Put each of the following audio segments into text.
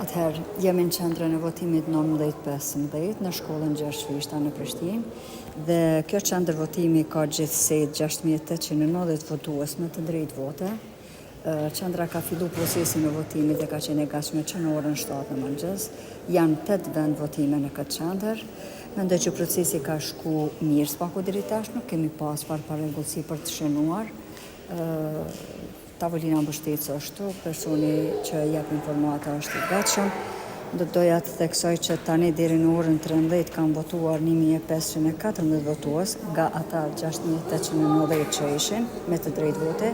Atëherë, jemi në qendrën e votimit 19-15 në shkollën Gjergj Fishta në Prishtinë dhe kjo qendër votimi ka gjithsej 6890 votues me të drejtë vote. Qendra ka fillu procesin e votimit dhe ka qenë e gatshme që në orën 7 në mëngjes. Janë 8 vend votime në këtë qendër. Mendoj që procesi ka shku mirë s'paku deri tash, nuk kemi pas pararregullsi për të shënuar. Tavolina mbështetës është, personi që jep informata është i gatshëm. Do doja të theksoj që tani deri në orën 13 kanë votuar 1514 votues, nga ata 6890 që ishin me të drejtë vote.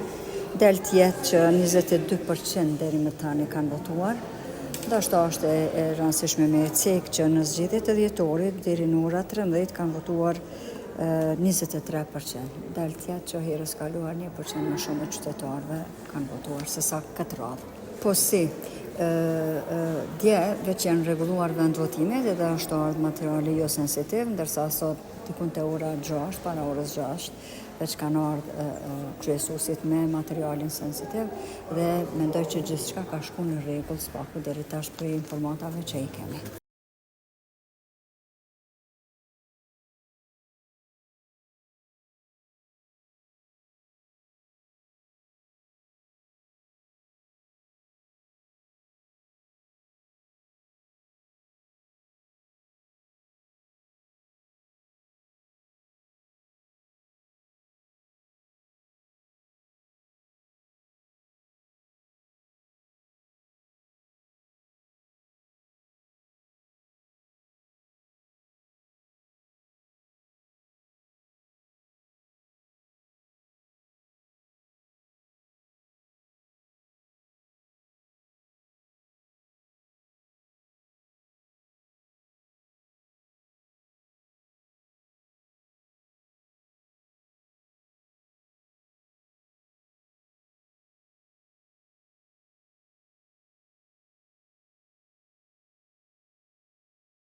Del tjetë që 22% deri më tani kanë votuar. Ndoshta është e rëndësishme me cek që në zgjedhjet e dhjetorit deri në ora 13 kanë votuar 23%. Del tjetë që herës kaluar 1% më shumë e qytetarëve kanë votuar se sa këtë radhë. Po si, dje veç janë rregulluar vend votimit dhe është ardhur materiali jo sensitiv, ndërsa sot dikun te ora 6, para orës 6, veç kanë ardhur kryesuesit me materialin sensitiv dhe mendoj që gjithçka ka shkuar në rregull s'paku deri tash për informatave që i kemi.